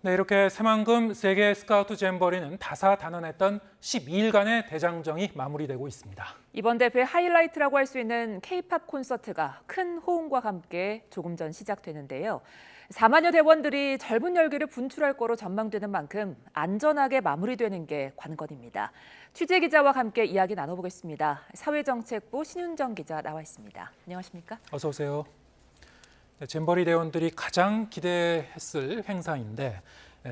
네, 이렇게 새만금 세계 스카우트 잼버리는 다사다난했던 12일간의 대장정이 마무리되고 있습니다. 이번 대회 하이라이트라고 할 수 있는 K-팝 콘서트가 큰 호응과 함께 조금 전 시작되는데요. 4만여 대원들이 젊은 열기를 분출할 거로 전망되는 만큼 안전하게 마무리되는 게 관건입니다. 취재기자와 함께 이야기 나눠보겠습니다. 사회정책부 신윤정 기자 나와 있습니다. 안녕하십니까? 어서 오세요. 네, 잼버리 대원들이 가장 기대했을 행사인데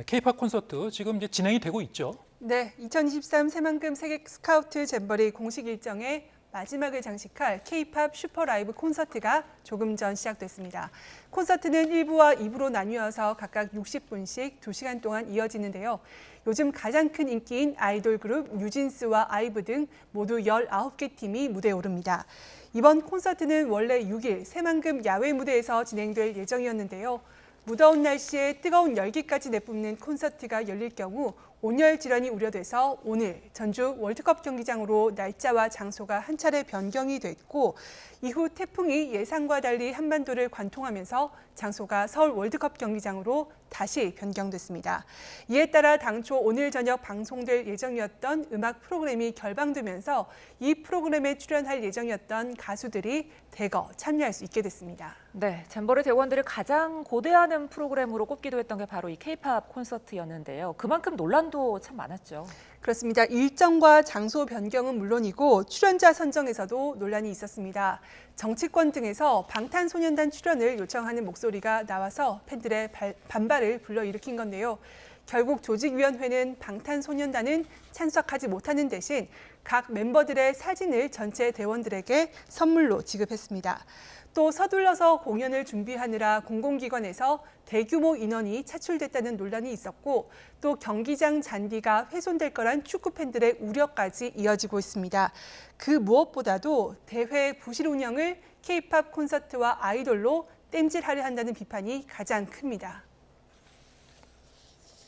K-팝 콘서트 지금 이제 진행이 되고 있죠. 네, 2023 새만금 세계 스카우트 잼버리 공식 일정의 마지막을 장식할 K-팝 슈퍼라이브 콘서트가 조금 전 시작됐습니다. 콘서트는 1부와 2부로 나뉘어서 각각 60분씩 2시간 동안 이어지는데요. 요즘 가장 큰 인기인 아이돌 그룹 뉴진스와 아이브 등 모두 19개 팀이 무대에 오릅니다. 이번 콘서트는 원래 6일 새만금 야외 무대에서 진행될 예정이었는데요. 무더운 날씨에 뜨거운 열기까지 내뿜는 콘서트가 열릴 경우 온열 질환이 우려돼서 오늘 전주 월드컵 경기장으로 날짜와 장소가 한 차례 변경이 됐고 이후 태풍이 예상과 달리 한반도를 관통하면서 장소가 서울 월드컵 경기장으로 다시 변경됐습니다. 이에 따라 당초 오늘 저녁 방송될 예정이었던 음악 프로그램이 결방되면서 이 프로그램에 출연할 예정이었던 가수들이 대거 참여할 수 있게 됐습니다. 네, 잼버리 대원들을 가장 고대하는 프로그램으로 꼽기도 했던 게 바로 이 K-팝 콘서트였는데요. 그만큼 논란도 참 많았죠. 그렇습니다. 일정과 장소 변경은 물론이고 출연자 선정에서도 논란이 있었습니다. 정치권 등에서 방탄소년단 출연을 요청하는 목소리가 나와서 팬들의 반발을 불러일으킨 건데요. 결국 조직위원회는 방탄소년단은 참석하지 못하는 대신 각 멤버들의 사진을 전체 대원들에게 선물로 지급했습니다. 또 서둘러서 공연을 준비하느라 공공기관에서 대규모 인원이 차출됐다는 논란이 있었고 또 경기장 잔디가 훼손될 거란 축구팬들의 우려까지 이어지고 있습니다. 그 무엇보다도 대회 부실 운영을 K-팝 콘서트와 아이돌로 땜질하려 한다는 비판이 가장 큽니다.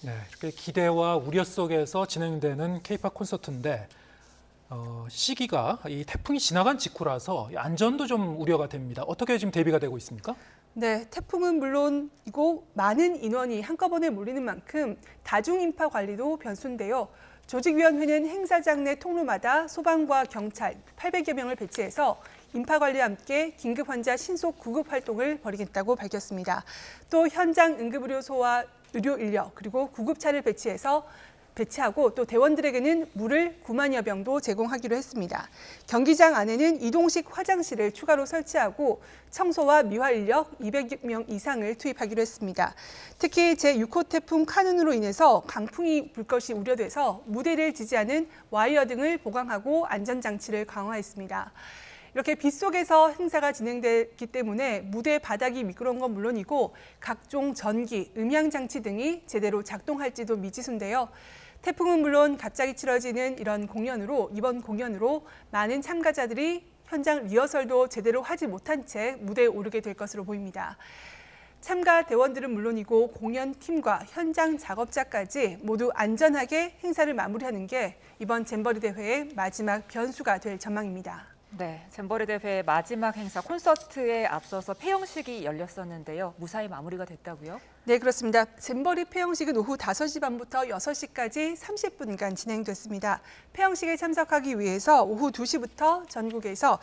네, 이렇게 기대와 우려 속에서 진행되는 K-팝 콘서트인데 시기가 이 태풍이 지나간 직후라서 안전도 좀 우려가 됩니다. 어떻게 지금 대비가 되고 있습니까? 네, 태풍은 물론이고 많은 인원이 한꺼번에 몰리는 만큼 다중인파 관리도 변수인데요. 조직위원회는 행사장 내 통로마다 소방과 경찰 800여 명을 배치해서 인파 관리와 함께 긴급 환자 신속 구급 활동을 벌이겠다고 밝혔습니다. 또 현장 응급의료소와 의료 인력 그리고 구급차를 배치하고 또 대원들에게는 물을 9만여 병도 제공하기로 했습니다. 경기장 안에는 이동식 화장실을 추가로 설치하고 청소와 미화 인력 200명 이상을 투입하기로 했습니다. 특히 제6호 태풍 카눈으로 인해서 강풍이 불 것이 우려돼서 무대를 지지하는 와이어 등을 보강하고 안전장치를 강화했습니다. 이렇게 빗속에서 행사가 진행되기 때문에 무대 바닥이 미끄러운 건 물론이고 각종 전기, 음향장치 등이 제대로 작동할지도 미지수인데요. 태풍은 물론 갑자기 치러지는 이번 공연으로 많은 참가자들이 현장 리허설도 제대로 하지 못한 채 무대에 오르게 될 것으로 보입니다. 참가 대원들은 물론이고 공연팀과 현장 작업자까지 모두 안전하게 행사를 마무리하는 게 이번 잼버리 대회의 마지막 변수가 될 전망입니다. 네, 잼버리 대회 마지막 행사 콘서트에 앞서서 폐영식이 열렸었는데요. 무사히 마무리가 됐다고요? 네, 그렇습니다. 잼버리 폐영식은 오후 5시 반부터 6시까지 30분간 진행됐습니다. 폐영식에 참석하기 위해서 오후 2시부터 전국에서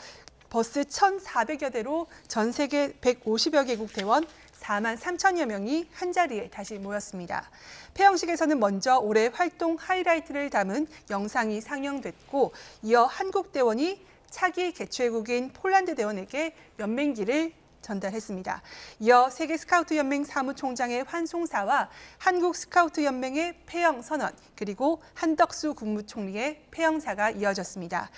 버스 1,400여 대로 전 세계 150여 개국 대원 4만 3천여 명이 한자리에 다시 모였습니다. 폐영식에서는 먼저 올해 활동 하이라이트를 담은 영상이 상영됐고 이어 한국 대원이 차기 개최국인 폴란드 대원에게 연맹기를 전달했습니다. 이어 세계 스카우트 연맹 사무총장의 환송사와 한국 스카우트 연맹의 폐영 선언 그리고 한덕수 국무총리의 폐영사가 이어졌습니다.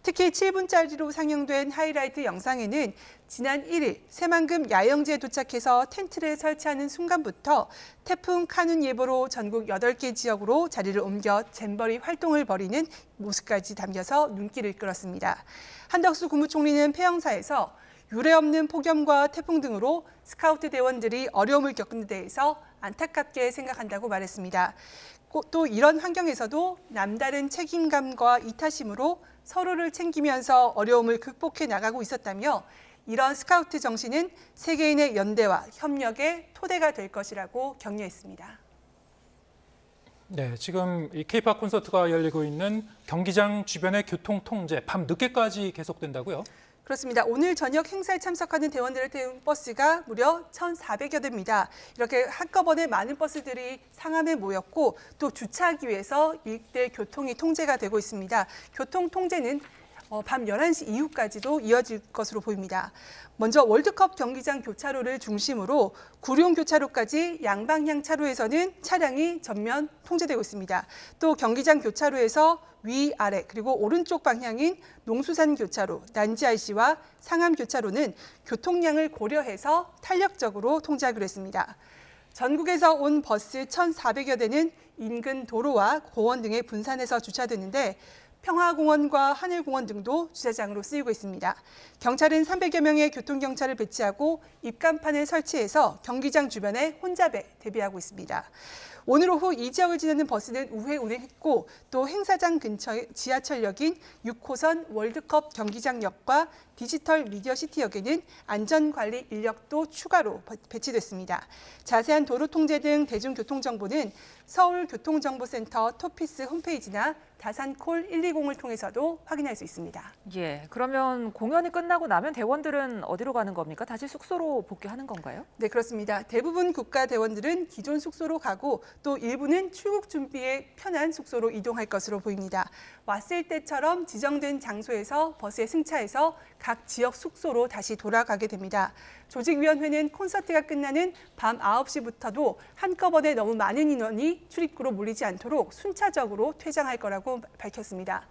특히 7분짜리로 상영된 하이라이트 영상에는 지난 1일 새만금 야영지에 도착해서 텐트를 설치하는 순간부터 태풍 카눈 예보로 전국 8개 지역으로 자리를 옮겨 잼버리 활동을 벌이는 모습까지 담겨서 눈길을 끌었습니다. 한덕수 국무총리는 폐영사에서 유례없는 폭염과 태풍 등으로 스카우트 대원들이 어려움을 겪는 데에서 안타깝게 생각한다고 말했습니다. 또 이런 환경에서도 남다른 책임감과 이타심으로 서로를 챙기면서 어려움을 극복해 나가고 있었다며 이런 스카우트 정신은 세계인의 연대와 협력의 토대가 될 것이라고 격려했습니다. 네, 지금 이 K-팝 콘서트가 열리고 있는 경기장 주변의 교통 통제 밤 늦게까지 계속된다고요? 그렇습니다. 오늘 저녁 행사에 참석하는 대원들을 태운 버스가 무려 1,400여 대입니다. 이렇게 한꺼번에 많은 버스들이 상암에 모였고 또 주차하기 위해서 일대 교통이 통제가 되고 있습니다. 교통 통제는 밤 11시 이후까지도 이어질 것으로 보입니다. 먼저 월드컵 경기장 교차로를 중심으로 구룡 교차로까지 양방향 차로에서는 차량이 전면 통제되고 있습니다. 또 경기장 교차로에서 위아래 그리고 오른쪽 방향인 농수산 교차로, 난지 IC와 상암 교차로는 교통량을 고려해서 탄력적으로 통제하기로 했습니다. 전국에서 온 버스 1,400여 대는 인근 도로와 공원 등에 분산해서 주차되는데 평화공원과 하늘공원 등도 주차장으로 쓰이고 있습니다. 경찰은 300여 명의 교통경찰을 배치하고 입간판을 설치해서 경기장 주변에 혼잡에 대비하고 있습니다. 오늘 오후 이 지역을 지나는 버스는 우회 운행했고 또 행사장 근처의 지하철역인 6호선 월드컵 경기장역과 디지털 미디어시티역에는 안전관리 인력도 추가로 배치됐습니다. 자세한 도로 통제 등 대중교통 정보는 서울교통정보센터 토피스 홈페이지나 다산콜 120을 통해서도 확인할 수 있습니다. 예, 그러면 공연이 끝나고 나면 대원들은 어디로 가는 겁니까? 다시 숙소로 복귀하는 건가요? 네, 그렇습니다. 대부분 국가대원들은 기존 숙소로 가고 또 일부는 출국 준비에 편한 숙소로 이동할 것으로 보입니다. 왔을 때처럼 지정된 장소에서 버스에 승차해서 각 지역 숙소로 다시 돌아가게 됩니다. 조직위원회는 콘서트가 끝나는 밤 9시부터도 한꺼번에 너무 많은 인원이 출입구로 몰리지 않도록 순차적으로 퇴장할 거라고 밝혔습니다.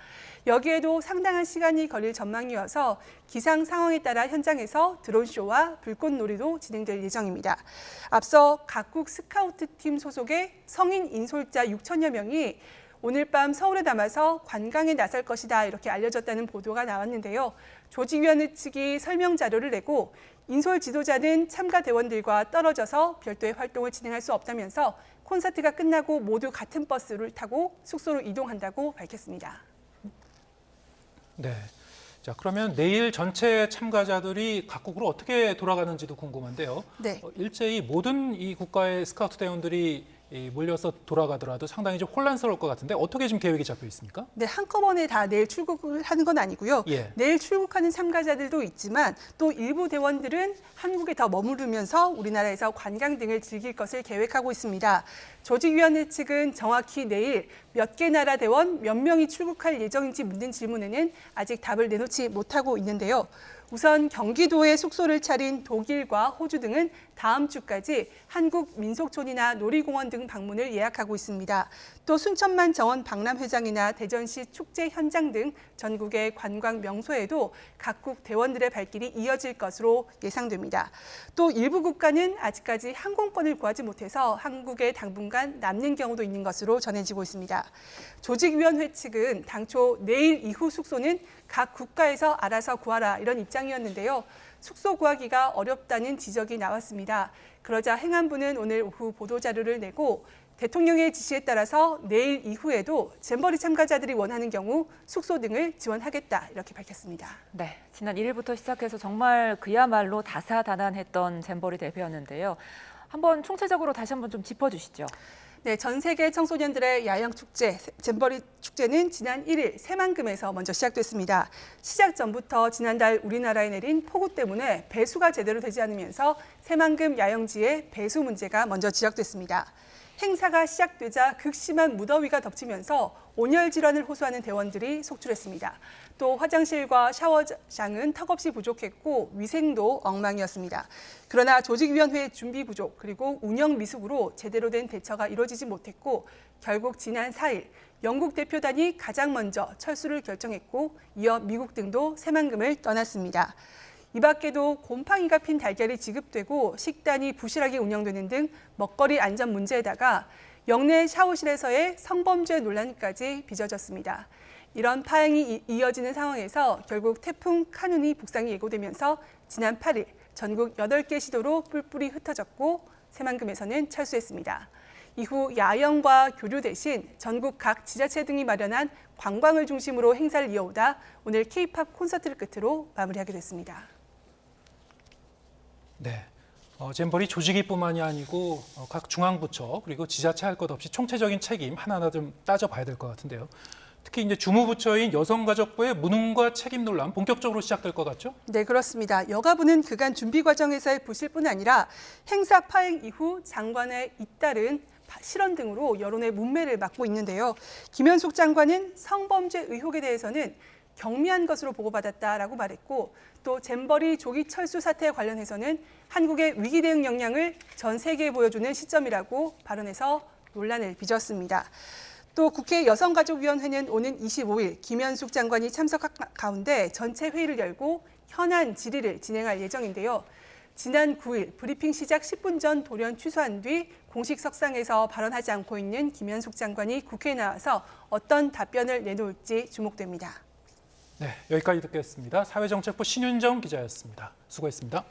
여기에도 상당한 시간이 걸릴 전망이어서 기상 상황에 따라 현장에서 드론쇼와 불꽃놀이도 진행될 예정입니다. 앞서 각국 스카우트팀 소속의 성인 인솔자 6천여 명이 오늘 밤 서울에 남아서 관광에 나설 것이다 이렇게 알려졌다는 보도가 나왔는데요. 조직위원회 측이 설명 자료를 내고 인솔 지도자는 참가 대원들과 떨어져서 별도의 활동을 진행할 수 없다면서 콘서트가 끝나고 모두 같은 버스를 타고 숙소로 이동한다고 밝혔습니다. 네. 자, 그러면 내일 전체 참가자들이 각국으로 어떻게 돌아가는지도 궁금한데요. 네. 일제히 모든 이 국가의 스카우트 대원들이 몰려서 돌아가더라도 상당히 좀 혼란스러울 것 같은데 어떻게 지금 계획이 잡혀 있습니까? 네, 한꺼번에 다 내일 출국을 하는 건 아니고요. 예. 내일 출국하는 참가자들도 있지만 또 일부 대원들은 한국에 더 머무르면서 우리나라에서 관광 등을 즐길 것을 계획하고 있습니다. 조직위원회 측은 정확히 내일 몇 개 나라 대원 몇 명이 출국할 예정인지 묻는 질문에는 아직 답을 내놓지 못하고 있는데요. 우선 경기도에 숙소를 차린 독일과 호주 등은 다음 주까지 한국 민속촌이나 놀이공원 등 방문을 예약하고 있습니다. 또 순천만 정원 박람회장이나 대전시 축제 현장 등 전국의 관광 명소에도 각국 대원들의 발길이 이어질 것으로 예상됩니다. 또 일부 국가는 아직까지 항공권을 구하지 못해서 한국에 당분간 남는 경우도 있는 것으로 전해지고 있습니다. 조직위원회 측은 당초 내일 이후 숙소는 각 국가에서 알아서 구하라 이런 입장이었는데요. 숙소 구하기가 어렵다는 지적이 나왔습니다. 그러자 행안부는 오늘 오후 보도자료를 내고 대통령의 지시에 따라서 내일 이후에도 잼버리 참가자들이 원하는 경우 숙소 등을 지원하겠다 이렇게 밝혔습니다. 네, 지난 1일부터 시작해서 정말 그야말로 다사다난했던 잼버리 대회였는데요. 한번 총체적으로 다시 한번 좀 짚어주시죠. 네, 전 세계 청소년들의 야영 축제, 잼버리 축제는 지난 1일 새만금에서 먼저 시작됐습니다. 시작 전부터 지난달 우리나라에 내린 폭우 때문에 배수가 제대로 되지 않으면서 새만금 야영지의 배수 문제가 먼저 지적됐습니다. 행사가 시작되자 극심한 무더위가 덮치면서 온열 질환을 호소하는 대원들이 속출했습니다. 또 화장실과 샤워장은 턱없이 부족했고 위생도 엉망이었습니다. 그러나 조직위원회의 준비 부족 그리고 운영 미숙으로 제대로 된 대처가 이루어지지 못했고 결국 지난 4일 영국 대표단이 가장 먼저 철수를 결정했고 이어 미국 등도 새만금을 떠났습니다. 이 밖에도 곰팡이가 핀 달걀이 지급되고 식단이 부실하게 운영되는 등 먹거리 안전 문제에다가 영내 샤워실에서의 성범죄 논란까지 빚어졌습니다. 이런 파행이 이어지는 상황에서 결국 태풍 카눈이 북상이 예고되면서 지난 8일 전국 8개 시도로 뿔뿔이 흩어졌고 새만금에서는 철수했습니다. 이후 야영과 교류 대신 전국 각 지자체 등이 마련한 관광을 중심으로 행사를 이어오다 오늘 K-팝 콘서트를 끝으로 마무리하게 됐습니다. 네, 잼버리 조직위뿐만이 아니고 각 중앙부처 그리고 지자체 할 것 없이 총체적인 책임 하나하나 좀 따져봐야 될 것 같은데요. 특히 이제 주무부처인 여성가족부의 무능과 책임 논란 본격적으로 시작될 것 같죠? 네, 그렇습니다. 여가부는 그간 준비 과정에서의 부실뿐 아니라 행사 파행 이후 장관의 잇따른 실언 등으로 여론의 문매를 맞고 있는데요. 김현숙 장관은 성범죄 의혹에 대해서는 경미한 것으로 보고받았다라고 말했고, 또 잼버리 조기 철수 사태에 관련해서는 한국의 위기 대응 역량을 전 세계에 보여주는 시점이라고 발언해서 논란을 빚었습니다. 또 국회 여성가족위원회는 오는 25일 김현숙 장관이 참석한 가운데 전체 회의를 열고 현안 질의를 진행할 예정인데요. 지난 9일 브리핑 시작 10분 전 돌연 취소한 뒤 공식 석상에서 발언하지 않고 있는 김현숙 장관이 국회에 나와서 어떤 답변을 내놓을지 주목됩니다. 네, 여기까지 듣겠습니다. 사회정책부 신윤정 기자였습니다. 수고했습니다.